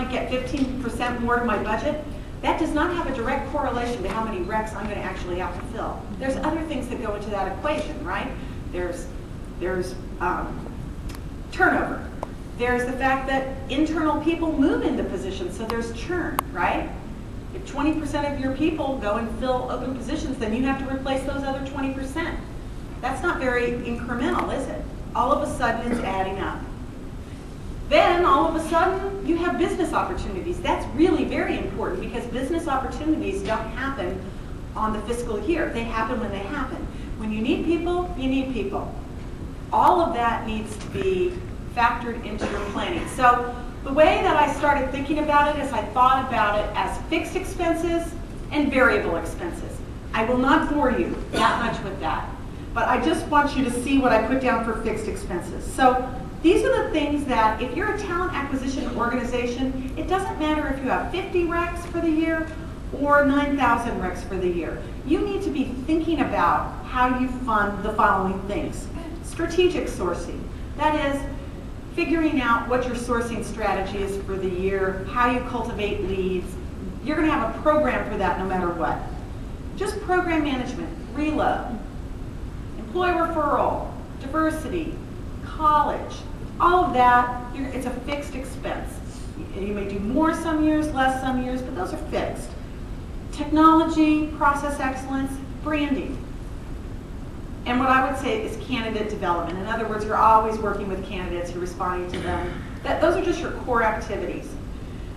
might get 15% more to my budget, that does not have a direct correlation to how many recs I'm going to actually have to fill. There's other things that go into that equation, right? There's turnover. There's the fact that internal people move into positions, so there's churn, right? If 20% of your people go and fill open positions, then you have to replace those other 20%. That's not very incremental, is it? All of a sudden, it's adding up. Then, all of a sudden, you have business opportunities. That's really very important because business opportunities don't happen on the fiscal year. They happen when they happen. When you need people, you need people. All of that needs to be factored into your planning. So the way that I started thinking about it is I thought about it as fixed expenses and variable expenses. I will not bore you that much with that, but I just want you to see what I put down for fixed expenses. So these are the things that if you're a talent acquisition organization, it doesn't matter if you have 50 recs for the year or 9,000 recs for the year. You need to be thinking about how you fund the following things. Strategic sourcing. That is, figuring out what your sourcing strategy is for the year, how you cultivate leads. You're going to have a program for that no matter what. Just program management, reload, employee referral, diversity, college, all of that, it's a fixed expense. You may do more some years, less some years, but those are fixed. Technology, process excellence, branding. And what I would say is candidate development. In other words, you're always working with candidates, you're responding to them. Those are just your core activities.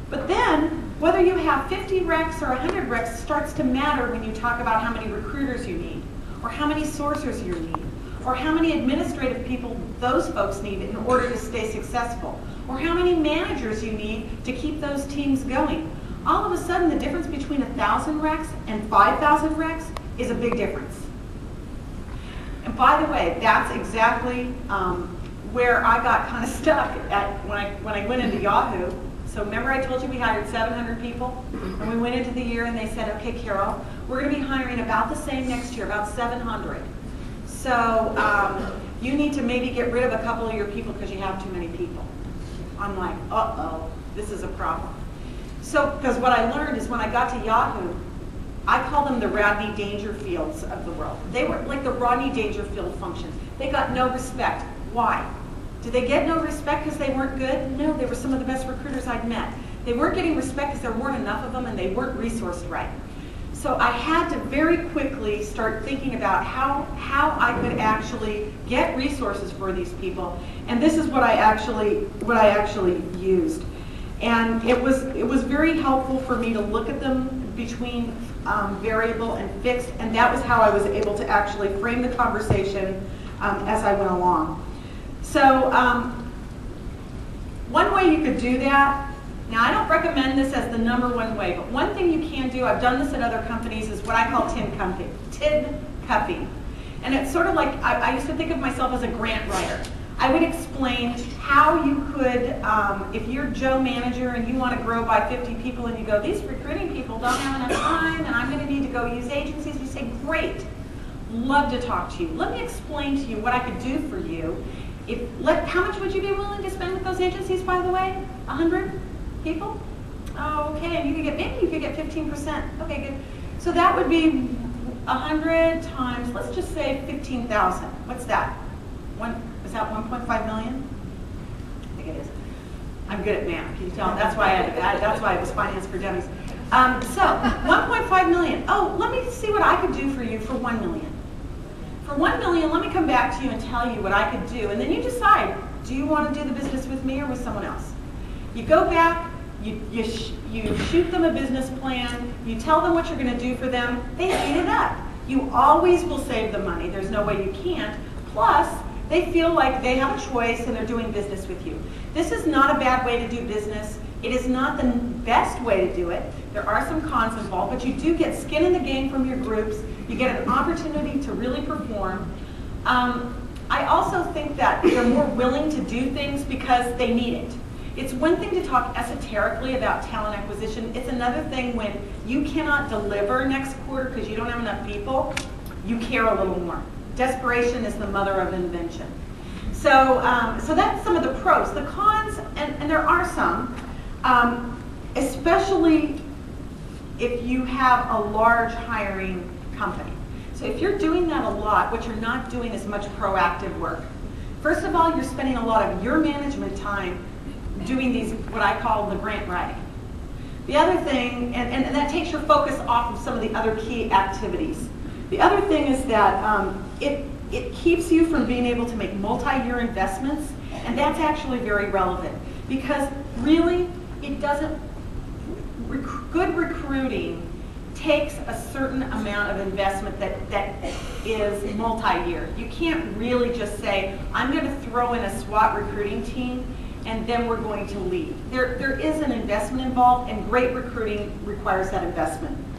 But then, whether you have 50 recs or 100 recs starts to matter when you talk about how many recruiters you need, or how many sourcers you need, or how many administrative people those folks need in order to stay successful, or how many managers you need to keep those teams going. All of a sudden, the difference between 1,000 recs and 5,000 recs is a big difference. And by the way, that's exactly where I got kind of stuck at when I went into Yahoo. So remember I told you we hired 700 people? And we went into the year and they said, okay, Carol, we're going to be hiring about the same next year, about 700. So you need to maybe get rid of a couple of your people because you have too many people. I'm like, uh-oh, this is a problem. So, because what I learned is when I got to Yahoo, I call them the Rodney Dangerfields of the world. They were like the Rodney Dangerfield functions. They got no respect. Why? Did they get no respect because they weren't good? No, they were some of the best recruiters I'd met. They weren't getting respect because there weren't enough of them and they weren't resourced right. So I had to very quickly start thinking about how I could actually get resources for these people. And this is what I actually used. And it was very helpful for me to look at them between variable and fixed, and that was how I was able to actually frame the conversation as I went along. So one way you could do that, now I don't recommend this as the #1 way, but one thing you can do, I've done this at other companies, is what I call tin cupping. And it's sort of like, I used to think of myself as a grant writer. I would explain how you could, if you're Joe manager and you want to grow by 50 people and you go, these recruiting people don't have enough time and I'm going to need to go use agencies, you say, great, love to talk to you. Let me explain to you what I could do for you. How much would you be willing to spend with those agencies, by the way? 100 people? Oh, okay, and maybe you could get 15%. Okay, good. So that would be 100 times, let's just say 15,000. What's that? Is that 1.5 million? I think it is. I'm good at math. Can you tell? That's why it was Finance for Dummies. So 1.5 million. Oh, let me see what I could do for you for 1 million. For 1 million, let me come back to you and tell you what I could do, and then you decide: do you want to do the business with me or with someone else? You go back. You shoot them a business plan. You tell them what you're going to do for them. They eat it up. You always will save the money. There's no way you can't. Plus, they feel like they have a choice and they're doing business with you. This is not a bad way to do business. It is not the best way to do it. There are some cons involved, but you do get skin in the game from your groups. You get an opportunity to really perform. I also think that they're more willing to do things because they need it. It's one thing to talk esoterically about talent acquisition. It's another thing when you cannot deliver next quarter because you don't have enough people, you care a little more. Desperation is the mother of invention. So that's some of the pros. The cons, and there are some, Especially if you have a large hiring company. So if you're doing that a lot, what you're not doing is much proactive work. First of all, you're spending a lot of your management time doing these, what I call the grant writing. The other thing, and that takes your focus off of some of the other key activities. The other thing is that it keeps you from being able to make multi-year investments, and that's actually very relevant because really it doesn't, good recruiting takes a certain amount of investment that is multi-year. You can't really just say, I'm going to throw in a SWAT recruiting team and then we're going to leave. There is an investment involved, and great recruiting requires that investment.